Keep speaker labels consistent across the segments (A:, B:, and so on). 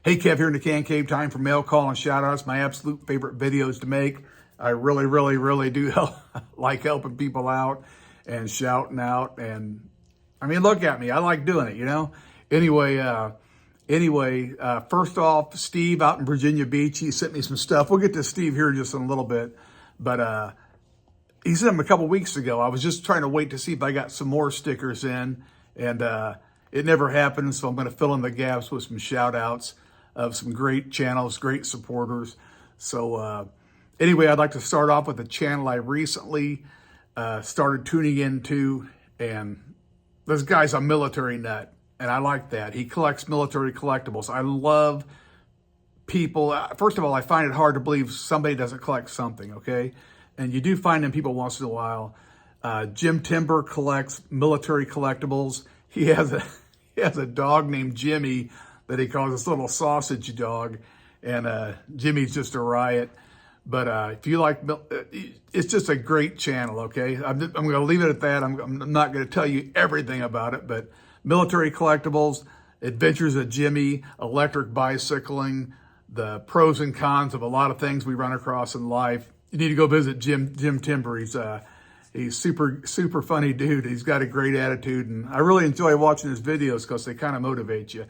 A: Hey, Kev here in the Can Cave. Time for mail call and shout outs. My absolute favorite videos to make. I really do like helping people out and shouting out. And I mean, look at me. I like doing it, you know? Anyway, first off, Steve out in Virginia Beach, he sent me some stuff. We'll get to Steve here just in a little bit. But he sent them a couple weeks ago. I was just trying to wait to see if I got some more stickers in. And it never happened, so I'm going to fill in the gaps with some shout outs of some great channels, great supporters. So anyway, I'd like to start off with a channel I recently started tuning into, and this guy's a military nut, and I like that. He collects military collectibles. I love people. First of all, I find it hard to believe somebody doesn't collect something, okay? And you do find them people once in a while. Jim Timber collects military collectibles. He has a dog named Jimmy that he calls this little sausage dog, and Jimmy's just a riot. But if you like, it's just a great channel, okay? I'm going to leave it at that. I'm not going to tell you everything about it, but military collectibles, adventures of Jimmy, electric bicycling, the pros and cons of a lot of things we run across in life. You need to go visit Jim Timber. He's super funny dude. He's got a great attitude, and I really enjoy watching his videos because they kind of motivate you.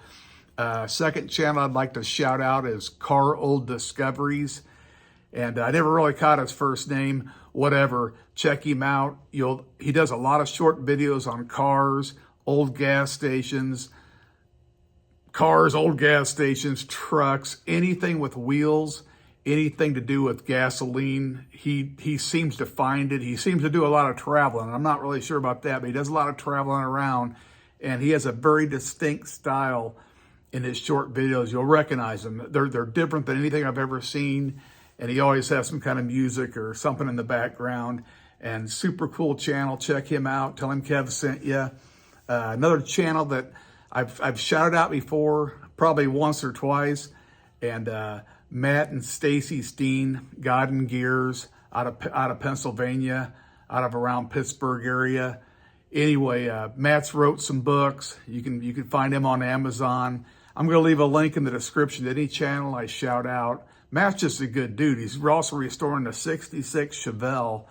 A: Second channel I'd like to shout out is Car Old Discoveries. And I never really caught his first name, whatever. Check him out. He does a lot of short videos on cars, old gas stations, trucks, anything with wheels, anything to do with gasoline. He seems to find it. He seems to do a lot of traveling. I'm not really sure about that, but he does a lot of traveling around, and he has a very distinct style in his short videos. You'll recognize them. They're different than anything I've ever seen, and he always has some kind of music or something in the background. And super cool channel. Check him out. Tell him Kev sent you. Another channel that I've shouted out before, probably once or twice, and Matt and Stacy Steen, God and Gears, out of Pennsylvania, out of around Pittsburgh area. Anyway, Matt's wrote some books. You can find him on Amazon. I'm going to leave a link in the description to any channel I shout out. Matt's just a good dude. He's also restoring the 66 Chevelle,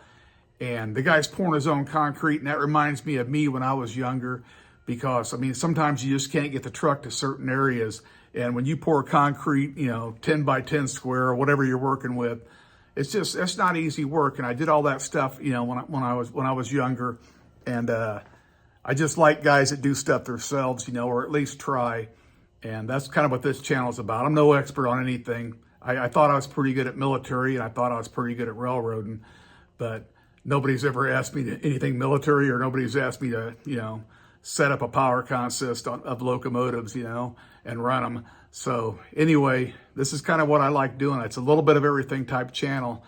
A: and the guy's pouring his own concrete, and that reminds me of me when I was younger, because, I mean, sometimes you just can't get the truck to certain areas, and when you pour concrete, 10 by 10 square or whatever you're working with, it's not easy work. And I did all that stuff, when I was younger. And I just like guys that do stuff themselves, or at least try. And that's kind of what this channel is about. I'm no expert on anything. I thought I was pretty good at military, and I thought I was pretty good at railroading, but nobody's ever asked me anything military, or nobody's asked me to, set up a power consist of locomotives, and run them. So anyway, this is kind of what I like doing. It's a little bit of everything type channel.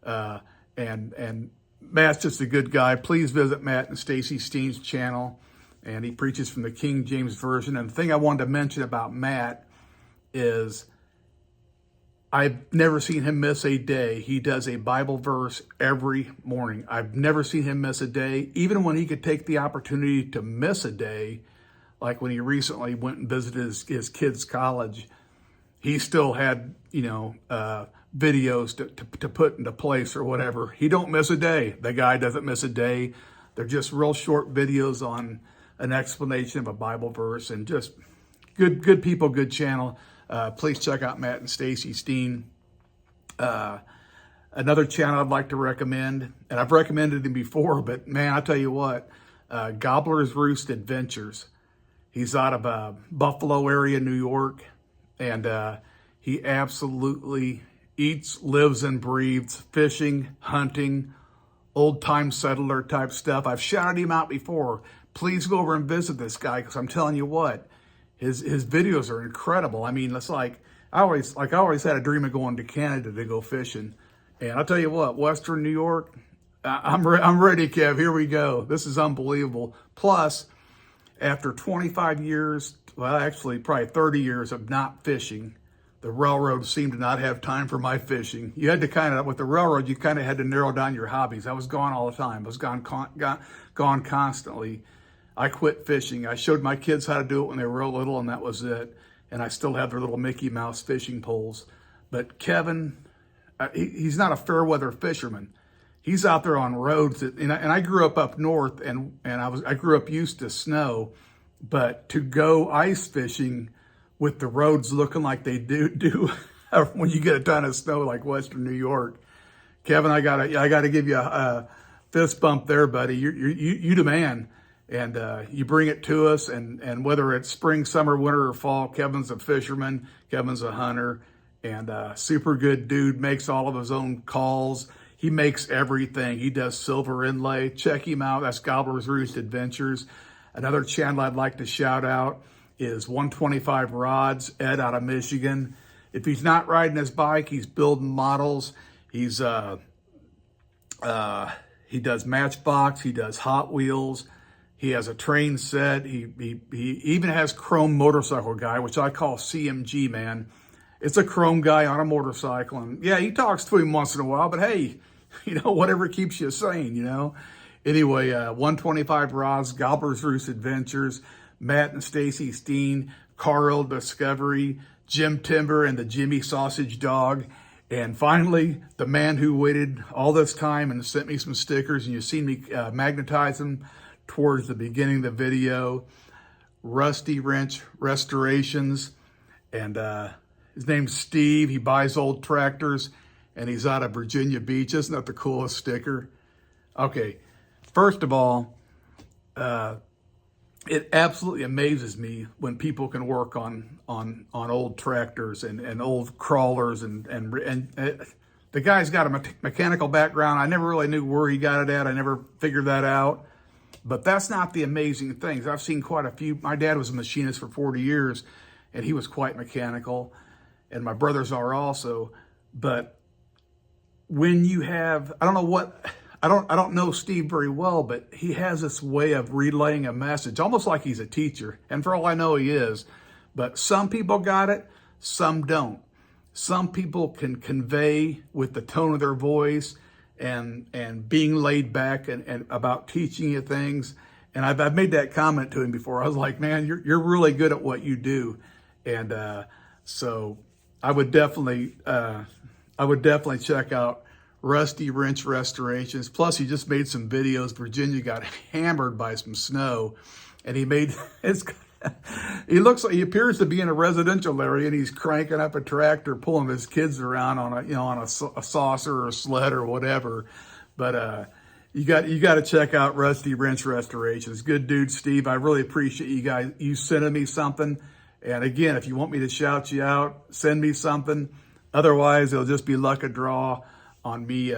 A: And Matt's just a good guy. Please visit Matt and Stacy Steen's channel. And he preaches from the King James Version. And the thing I wanted to mention about Matt is I've never seen him miss a day. He does a Bible verse every morning. I've never seen him miss a day. Even when he could take the opportunity to miss a day, like when he recently went and visited his kids' college, he still had, videos to put into place or whatever. He don't miss a day. The guy doesn't miss a day. They're just real short videos on an explanation of a Bible verse, and just good people, good channel. Please check out Matt and Stacy Steen. Another channel I'd like to recommend, and I've recommended him before, but man, I tell you what, Gobbler's Roost Adventures. He's out of Buffalo area, New York, and he absolutely eats, lives, and breathes fishing, hunting, old-time settler type stuff. I've shouted him out before. Please go over and visit this guy, because I'm telling you what, his videos are incredible. I mean, it's like I always had a dream of going to Canada to go fishing, and I'll tell you what, Western New York, I'm ready, Kev. Here we go. This is unbelievable. Plus, after 25 years, well, actually probably 30 years of not fishing, the railroad seemed to not have time for my fishing. You had to with the railroad, you kind of had to narrow down your hobbies. I was gone all the time. I was gone constantly. I quit fishing. I showed my kids how to do it when they were real little, and that was it. and I still have their little Mickey Mouse fishing poles. But Kevin, he's not a fair weather fisherman. He's out there on roads and I grew up north, and I grew up used to snow, but to go ice fishing with the roads looking like they do when you get a ton of snow like Western New York, Kevin, I gotta give you a fist bump there, buddy. You the man, and you bring it to us. And whether it's spring, summer, winter, or fall, Kevin's a fisherman. Kevin's a hunter, and super good dude. Makes all of his own calls. He makes everything. He does silver inlay. Check him out. That's Gobbler's Roost Adventures. Another channel I'd like to shout out is 125 Rods, Ed out of Michigan. If he's not riding his bike, he's building models. He does Matchbox. He does Hot Wheels. He has a train set. He even has Chrome Motorcycle Guy, which I call CMG, man. It's a chrome guy on a motorcycle. And yeah, he talks to him once in a while, but hey, whatever keeps you sane, Anyway, 125 Rods, Gobbler's Roost Adventures, Matt and Stacy Steen, Carl Discovery, Jim Timber and the Jimmy Sausage Dog, and finally, the man who waited all this time and sent me some stickers, and you've seen me magnetize them towards the beginning of the video, Rusty Wrench Restorations, and his name's Steve. He buys old tractors, and he's out of Virginia Beach. Isn't that the coolest sticker? Okay, first of all, it absolutely amazes me when people can work on old tractors and old crawlers and the guy's got a mechanical background. I never really knew where he got it at. I never figured that out. But that's not the amazing things. I've seen quite a few. My dad was a machinist for 40 years, and he was quite mechanical, and my brothers are also. But when you have, I don't know Steve very well, but he has this way of relaying a message, almost like he's a teacher. And for all I know, he is. But some people got it, some don't. Some people can convey with the tone of their voice and being laid back and about teaching you things. And I've made that comment to him before. I was like, man, you're really good at what you do. And so I would definitely check out Rusty Wrench Restorations. Plus, he just made some videos. Virginia got hammered by some snow, and he appears to be in a residential area, and he's cranking up a tractor, pulling his kids around on a saucer or a sled or whatever. But you got to check out Rusty Wrench Restorations. Good dude, Steve. I really appreciate you sending me something. And again, if you want me to shout you out, send me something. Otherwise, it'll just be luck of draw on me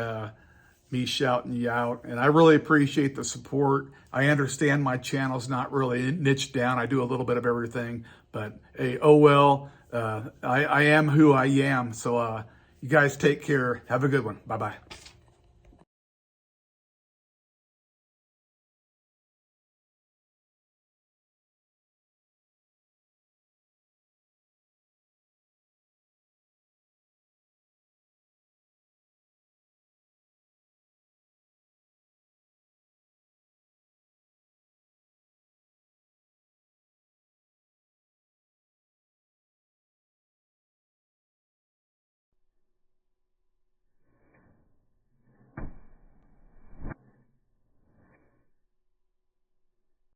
A: shouting you out. And I really appreciate the support. I understand my channel's not really niched down. I do a little bit of everything, but hey, oh well, I am who I am. So you guys take care. Have a good one. Bye-bye.